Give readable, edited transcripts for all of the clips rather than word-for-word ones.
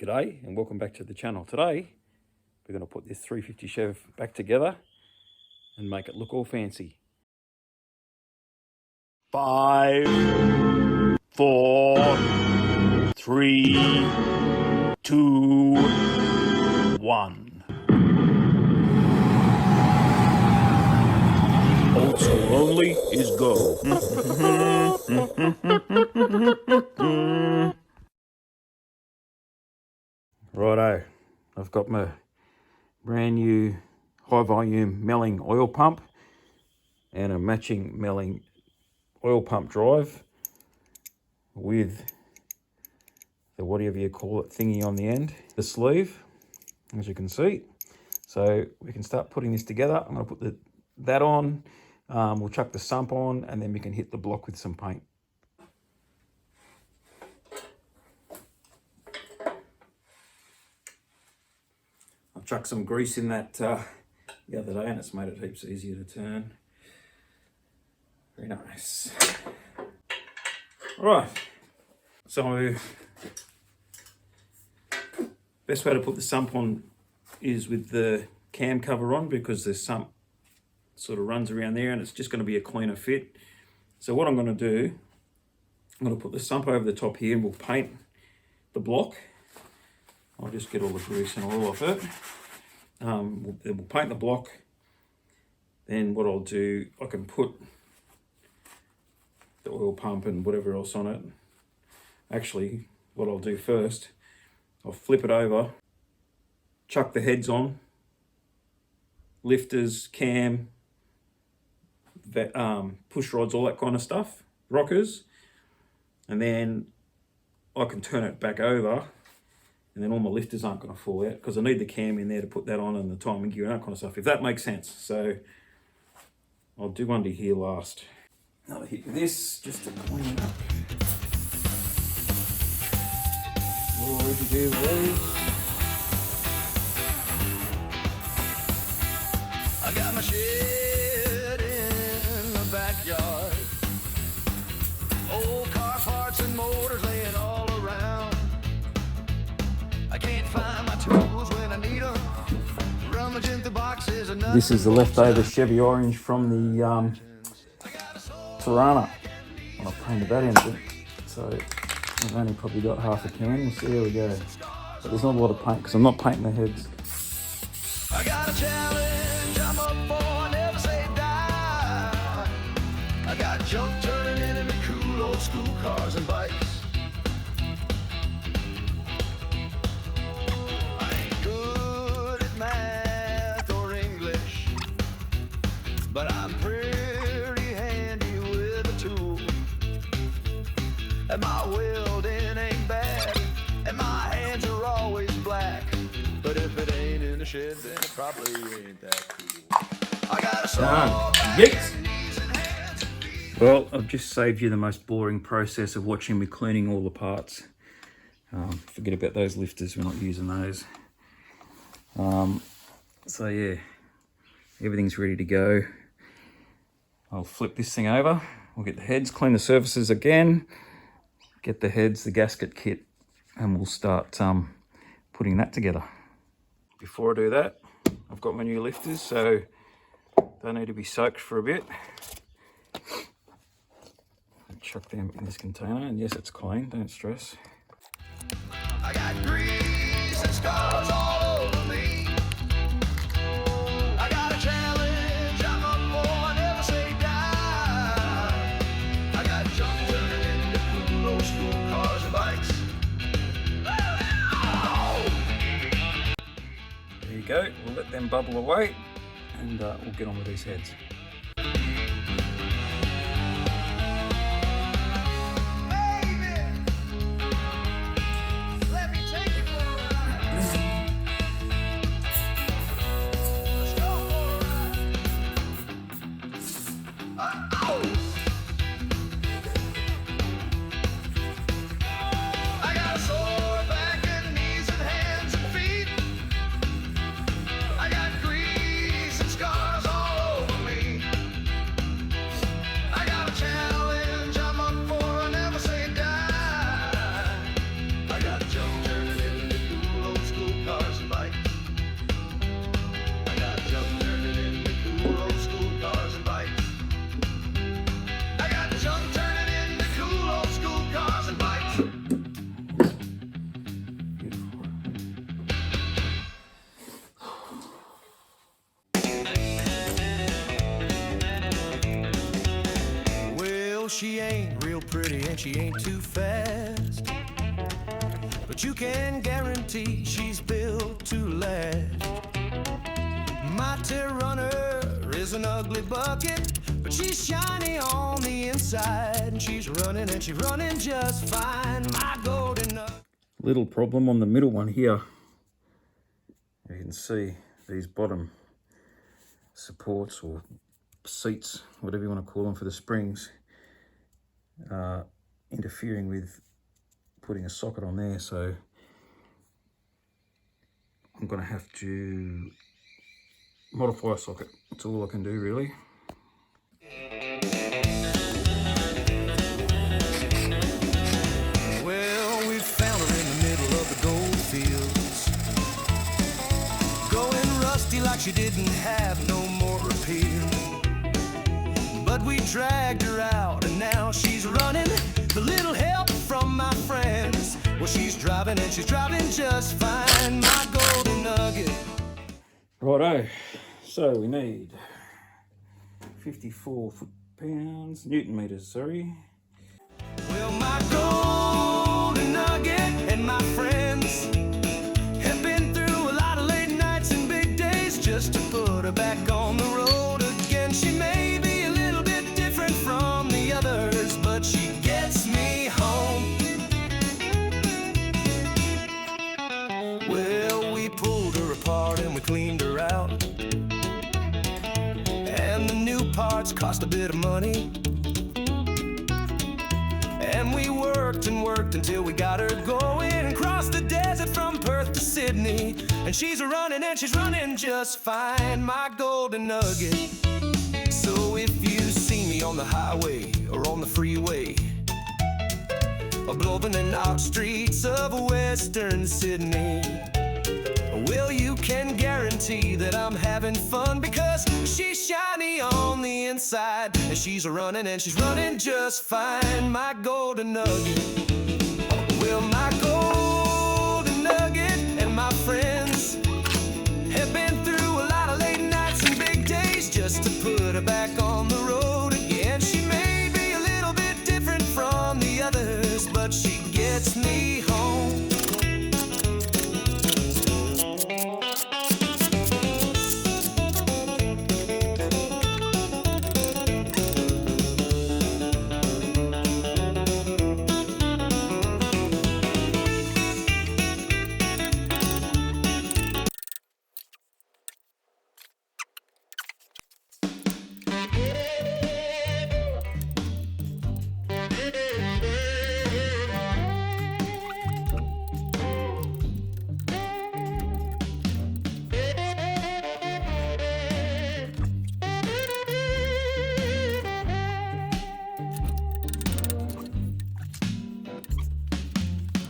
G'day and welcome back to the channel. Today we're going to put this 350 Chev back together and make it look all fancy. 5, 4, 3, 2, 1. Old school only is go. Righto, I've got my brand new high volume milling oil pump and a matching milling oil pump drive with the whatever you call it thingy on the end, the sleeve, as you can see. So we can start putting this together. I'm going to put that on, we'll chuck the sump on, and then we can hit the block with some paint. I chucked some grease in that the other day and it's made it heaps easier to turn. Very nice. Right, so best way to put the sump on is with the cam cover on, because the sump sort of runs around there and it's just going to be a cleaner fit. So what I'm going to do, I'm going to put the sump over the top here and we'll paint the block. I'll just get all the grease and oil off it. We'll paint the block. Then what I'll do, I can put the oil pump and whatever else on it. Actually, what I'll do first, I'll flip it over, chuck the heads on, lifters, cam, push rods, all that kind of stuff, rockers, and then I can turn it back over. And then all my lifters aren't going to fall out because I need the cam in there to put that on and the timing gear and that kind of stuff, if that makes sense. So I'll do under here last. Another hit with this just to clean it up. All ready to do with these. I got my shed in the backyard. Old car parts and motors laying all around. I can't find my tools when I need them. Rummaging through boxes and This is the leftover Chevy Orange from the Tirana. And I painted that in a bit, so I've only probably got half a can. We'll see how we go. But there's not a lot of paint because I'm not painting the heads. I got a challenge I'm up for, never say die. I got junk turning into cool old school cars and bikes. But I'm pretty handy with a tool. And my welding ain't bad, and my hands are always black. But if it ain't in the shed, then it probably ain't that cool. I got a saw back and knees and hands and feet. Well, I've just saved you the most boring process of watching me cleaning all the parts. Forget about those lifters, we're not using those. So yeah, everything's ready to go. I'll flip this thing over, we'll get the heads, clean the surfaces again, get the heads, the gasket kit, and we'll start putting that together. Before I do that, I've got my new lifters, so they need to be soaked for a bit. I'll chuck them in this container, and yes, it's clean, don't stress. I got grease and scars all over me. I got a challenge I'm up for, never say die. I got junk turning into cool old school cars and bikes. There you go, we'll let them bubble away, and we'll get on with these heads. I got grease and scars all over me. she ain't too fast, but you can guarantee she's built to last. My tail runner is an ugly bucket, but she's shiny on the inside, and she's running just fine. My golden nugget. Little problem on the middle one here. You can see these bottom supports or seats, whatever you want to call them, for the springs, interfering with putting a socket on there. So I'm going to have to modify a socket. That's all I can do, really. Well, we found her in the middle of the gold fields, going rusty like she didn't have no more repair. But we dragged her out and now she's running. The little help from my friends. Well, she's driving and she's driving just fine. My golden nugget. Righto, so we need 54 foot-pounds, Newton meters, sorry. Well, my golden nugget and my friends have been through a lot of late nights and big days just to put her back on the road again. She may be a little bit different from the others, but she gets me home. Well, we pulled her apart and we cleaned her out, and the new parts cost a bit of money. And we worked and worked until we got her going, and crossed the desert from Perth to Sydney. And she's running and she's running just fine, my golden nugget. So if you see me on the highway or on the freeway, or blowing the out streets of western Sydney, well, you can guarantee that I'm having fun, because she's shiny on the inside, and she's running just fine, my golden nugget. Well, my golden nugget and my friends have been through a lot of late nights and big days just to put her back on the road again. She may be a little bit different from the others, but she gets me home.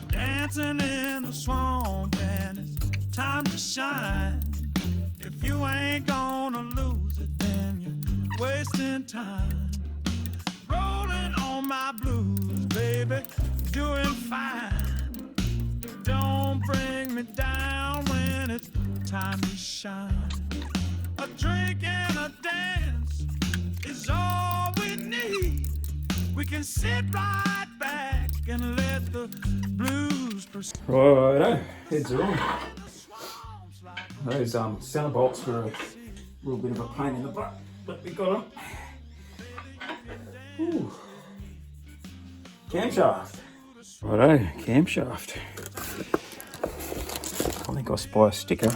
Dancing in the swamp and it's time to shine. If you ain't gonna lose it, then you're wasting time. Rolling on my blues, baby, doing fine. Don't bring me down when it's time to shine. A drink and a dance is all we need. We can sit right back and let the blues pursue. Righto, heads are on. Those center bolts were a little bit of a pain in the butt, but we got them. Ooh. Camshaft. Righto, camshaft. I think I'll spy a sticker.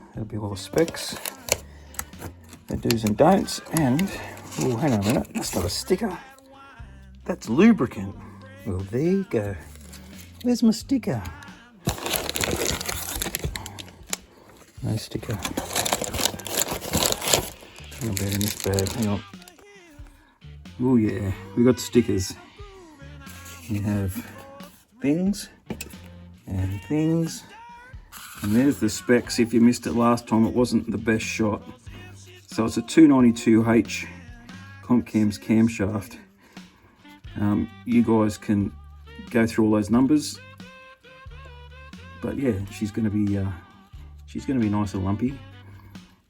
That'll be all the specs, the do's and don'ts, and oh, hang on a minute, that's not a sticker. That's lubricant. Well, there you go. Where's my sticker? No sticker. Not bad in this bag. Hang on. Oh yeah, we got stickers. You have things and things. And there's the specs. If you missed it last time, it wasn't the best shot. So it's a 292H Comcam's camshaft. You guys can go through all those numbers, but yeah, she's going to be nice and lumpy, and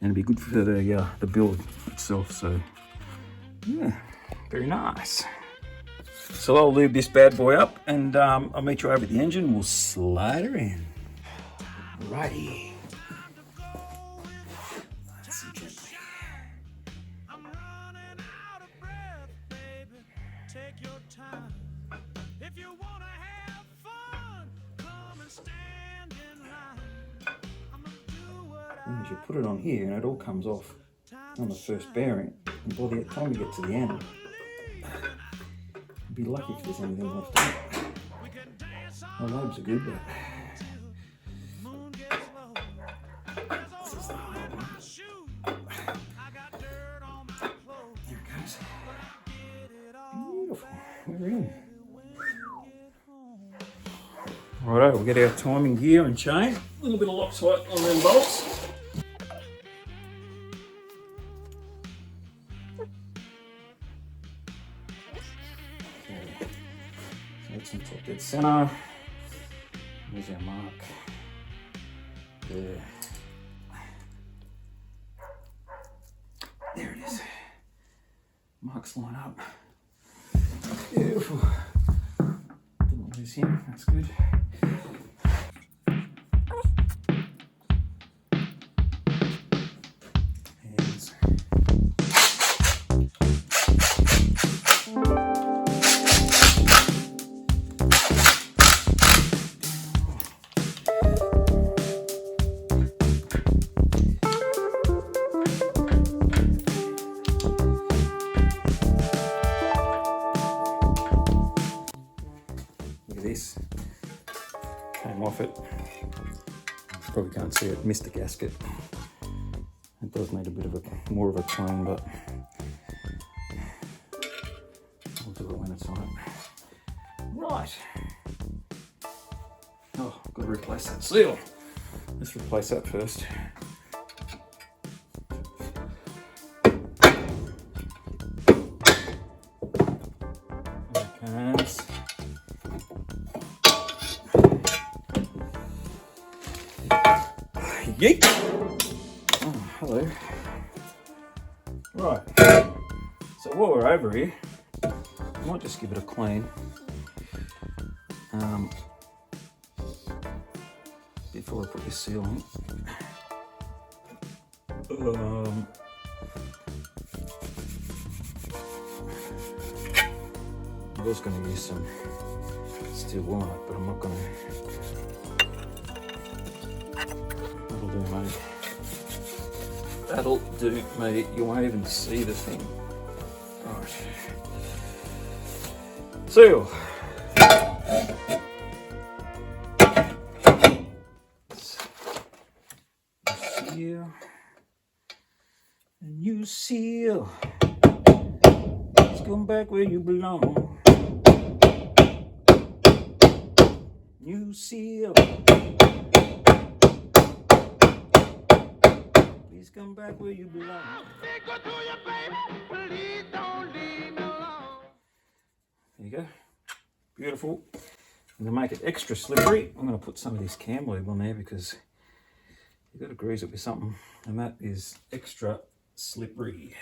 it'll be good for the build itself. So yeah, very nice. So I'll lube this bad boy up and I'll meet you over at the engine. We'll slide her in. Righty. Nice and gently. I'm running out of breath, baby. Take your time. If you wanna have fun, come and stand in line. I'm gonna do what And you put it on here and it all comes off on the first bearing. And by the time you get to the end, you'd be lucky if there's anything left in it. we can dance The on lobes are good, but moon gets low. There's a hole in my shoe. I got dirt on my clothes. there it goes. Get it all Beautiful. We're in. when you get home. Righto, we'll get our timing gear and chain. A little bit of Loctite on them bolts. Okay. So that's in top dead center. There's our mark. There. There it is. Marks line up. Beautiful. Didn't lose him, that's good. Hands. Look at this. Came off it. Probably can't see it. Missed the gasket. It does need a bit of a more of a clean, but I'll do it when it's on it. Right. Oh, I've got to replace that seal. Let's replace that first. There it comes. Yeet! Oh, hello. Right. So while we're over here, I might just give it a clean. Before I put this seal in. I was going to use some steel wool on it, but I'm not going to. That'll do, mate. That'll do, mate. You won't even see the thing. Right. Seal. Seal. And you seal. Let's come back where you belong. You seal. Please come back where you belong. There you go. Beautiful. And to make it extra slippery, I'm going to put some of this cam lube on there because you've got to grease it with something. And that is extra slippery.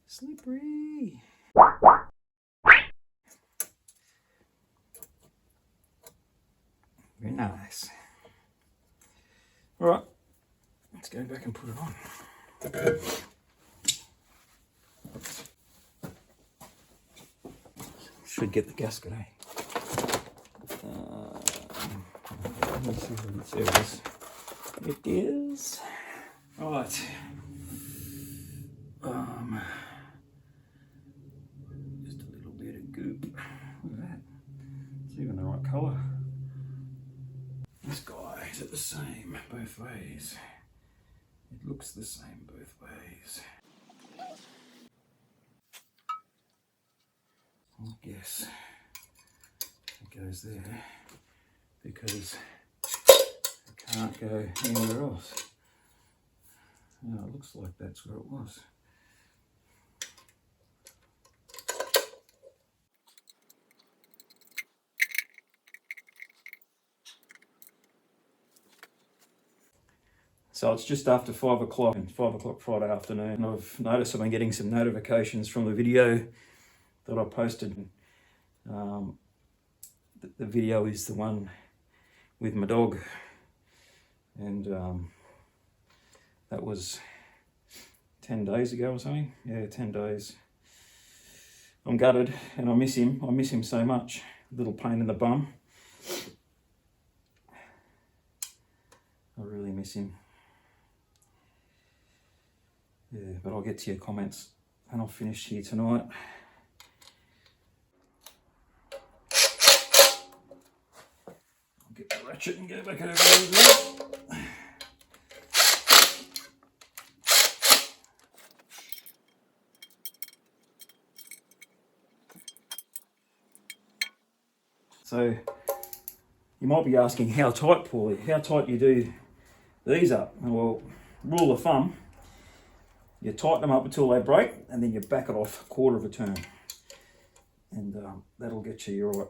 Slippery. Very nice. All right, let's go back and put it on. Should get the gasket, eh? Let's see what it says. It is. Right. Just a little bit of goop. Look at that. It's even the right colour. This guy, is it the same both ways? It looks the same both ways. I guess it goes there because it can't go anywhere else. No, it looks like that's where it was. So it's just after 5 o'clock, and 5 o'clock Friday afternoon. And I've noticed I've been getting some notifications from the video that I posted The video is the one with my dog, and that was 10 days ago or something. Yeah, 10 days. I'm gutted and I miss him. I miss him so much. Little pain in the bum. I really miss him. Yeah, but I'll get to your comments and I'll finish here tonight. I'll get the ratchet and go back over there. So you might be asking how tight, Paulie, how tight you do these up. Well, rule of thumb, you tighten them up until they break and then you back it off a quarter of a turn. And that'll get you your right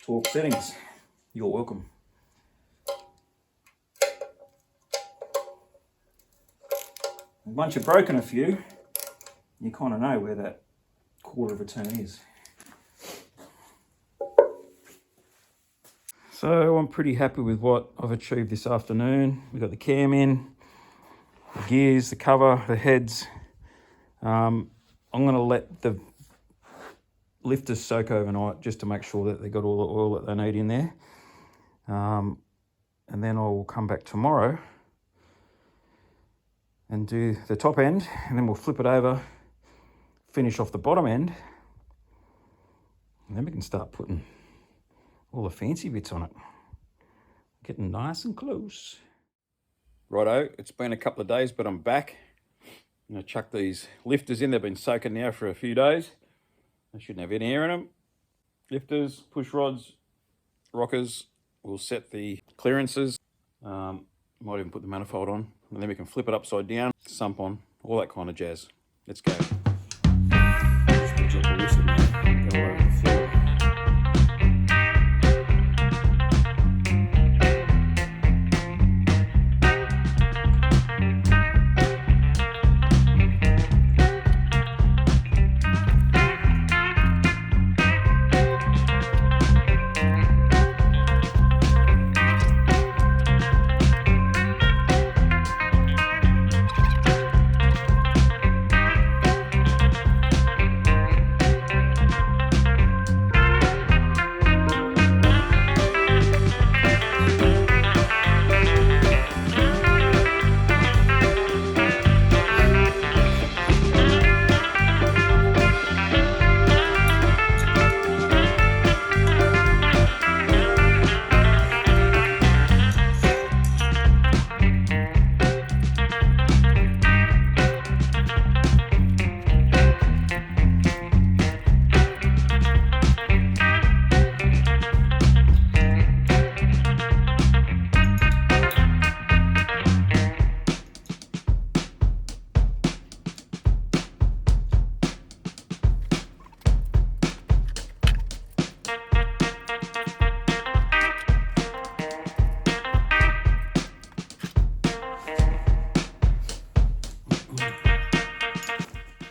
torque settings. You're welcome. And once you've broken a few, you kind of know where that quarter of a turn is. So I'm pretty happy with what I've achieved this afternoon. We've got the cam in, the gears, the cover, the heads. I'm going to let the lifters soak overnight just to make sure that they got all the oil that they need in there. And then I'll come back tomorrow and do the top end, and then we'll flip it over, finish off the bottom end, and then we can start putting all the fancy bits on it. Getting nice and close. Righto, it's been a couple of days, but I'm back. I'm going to chuck these lifters in. They've been soaking now for a few days. They shouldn't have any air in them. Lifters, push rods, rockers. We'll set the clearances. Might even put the manifold on, and then we can flip it upside down, sump on, all that kind of jazz. Let's go. Just put your ballistic now. Go over the floor.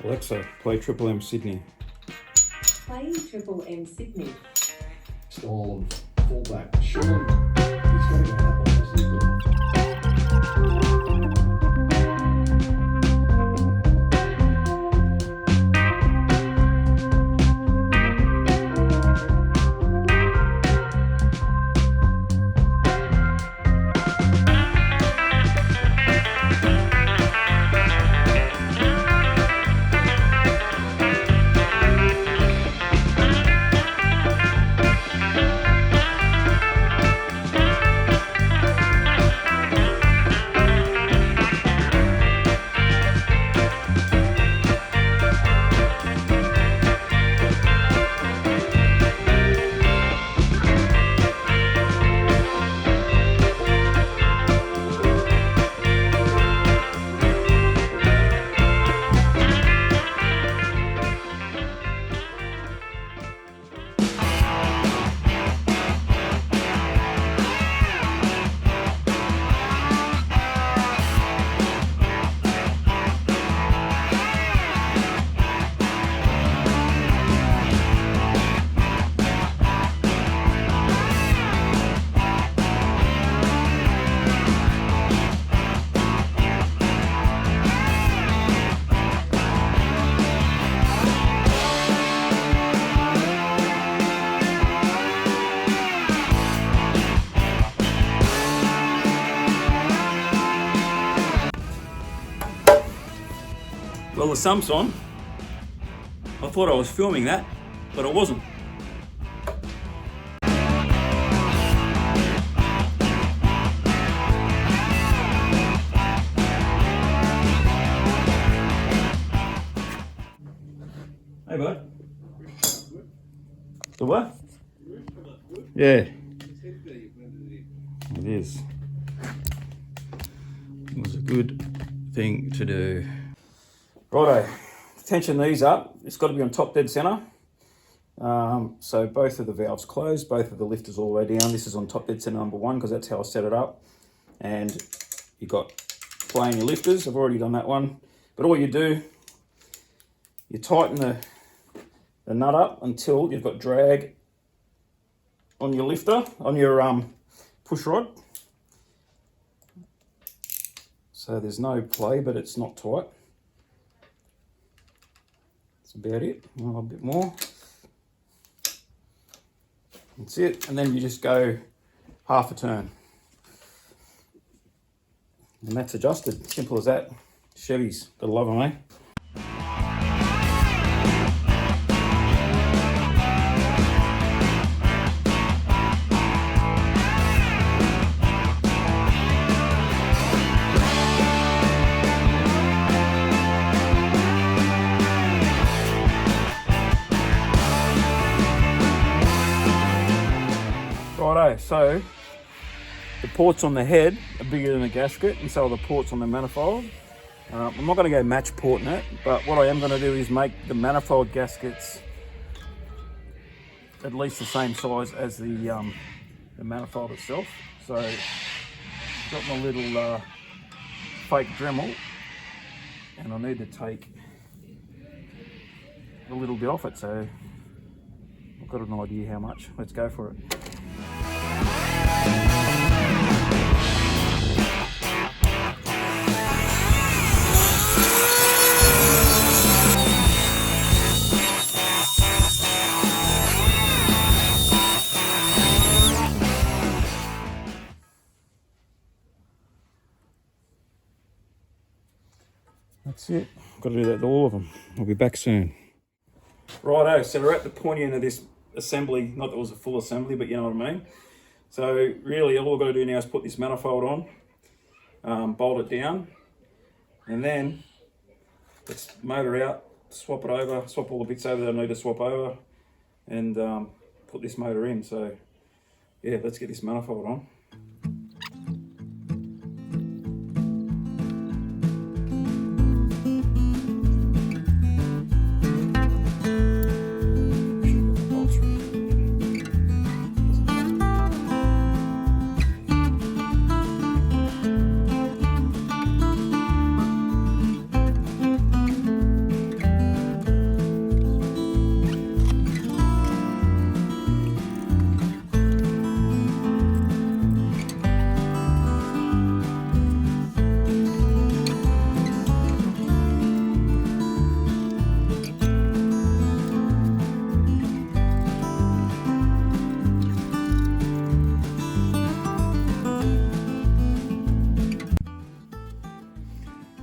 Alexa, play Triple M Sydney. Play Triple M Sydney. Stall and fullback. Sean, he's got to go that way, hasn't he? the sumps on. I thought I was filming that, but I wasn't. Hey bud. The what? Yeah. It is. It was a good thing to do. Righto, tension these up. It's got to be on top dead centre. So both of the valves closed, both of the lifters all the way down. This is on top dead centre number 1 because that's how I set it up. And you got playing your lifters. I've already done that one. But all you do, you tighten the nut up until you've got drag on your lifter, on your push rod. So there's no play, but it's not tight. That's about it. A little bit more. That's it. And then you just go half a turn. And that's adjusted. Simple as that. Chevys, gotta love them, eh? Righto, so the ports on the head are bigger than the gasket, and so are the ports on the manifold. I'm not going to go match porting it, but what I am going to do is make the manifold gaskets at least the same size as the manifold itself. So got my little fake Dremel, and I need to take a little bit off it, so I've got an idea how much. Let's go for it. That's it. Got to do that to all of them. I'll be back soon. Righto, so we're at the pointy end of this assembly. Not that it was a full assembly, but you know what I mean. So really all I've got to do now is put this manifold on, bolt it down, and then let's motor out, swap it over, swap all the bits over that I need to swap over, and put this motor in. So yeah, let's get this manifold on.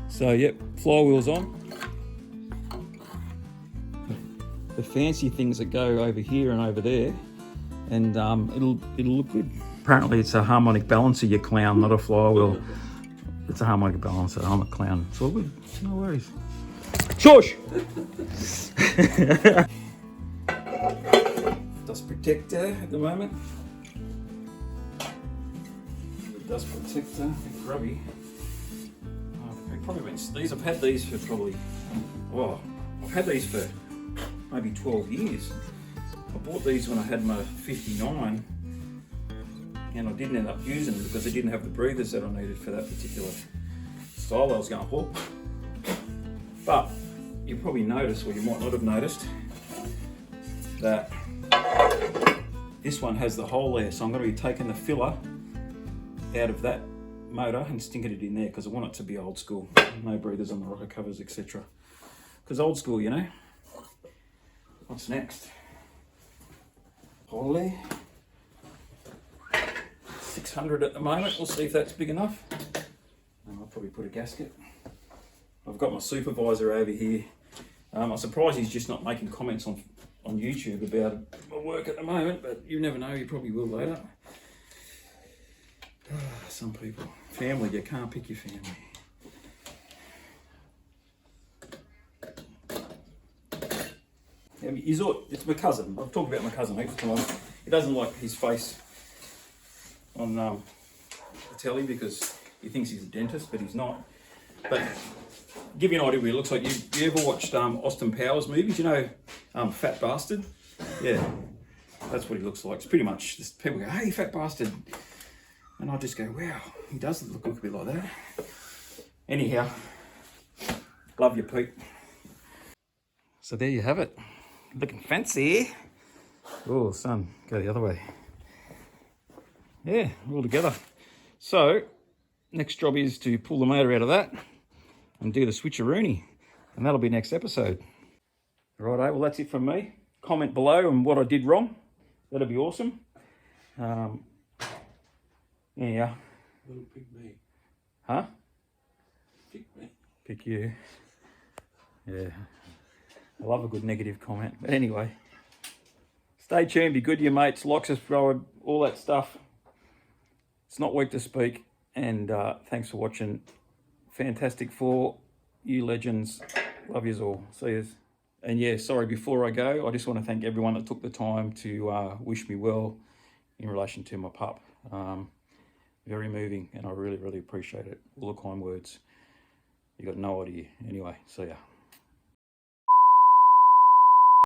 So yep, flywheel's on. The fancy things that go over here and over there, and it'll look good. Apparently it's a harmonic balancer, you clown, not a flywheel. It's a harmonic balancer. I'm a clown. It's all good. No worries. Shush! Dust protector at the moment. The dust protector, a bit grubby. Probably went these. I've had these for probably, I've had these for maybe 12 years. I bought these when I had my 59, and I didn't end up using them because they didn't have the breathers that I needed for that particular style I was going for. But you probably noticed, or you might not have noticed, that this one has the hole there. So I'm going to be taking the filler out of that motor and sticking it in there because I want it to be old school. No breathers on the rocker covers, etc. Because old school, you know. What's next? Holy. 600 at the moment. We'll see if that's big enough. And I'll probably put a gasket. I I've got my supervisor over here. I'm surprised he's just not making comments on YouTube about my work at the moment, but you never know, you probably will later. Some people. Family, you can't pick your family. It's my cousin. I've talked about my cousin heaps of times. He doesn't like his face on the telly because he thinks he's a dentist, but he's not. But give you an idea what he looks like. You ever watched Austin Powers movies? You know, Fat Bastard? Yeah, that's what he looks like. It's pretty much, people go, hey, fat bastard. And I just go, wow, he does look a bit like that. Anyhow, love you, Pete. So there you have it. Looking fancy. Oh, son, go the other way. Yeah, all together. So, next job is to pull the motor out of that and do the switcheroony. And that'll be next episode. Righto, well that's it from me. Comment below on what I did wrong. That'll be awesome. Yeah. Little pick me. Huh? Pick me. Pick you. Yeah. I love a good negative comment. But anyway, stay tuned, be good to your mates, like, subscribe, all that stuff. It's not weak to speak. And thanks for watching. Fantastic Four, you legends. Love yous all. See yous. And yeah, sorry, before I go, I just want to thank everyone that took the time to wish me well in relation to my pup. Very moving, and I really, really appreciate it. All the kind words. You got no idea. Anyway, see ya.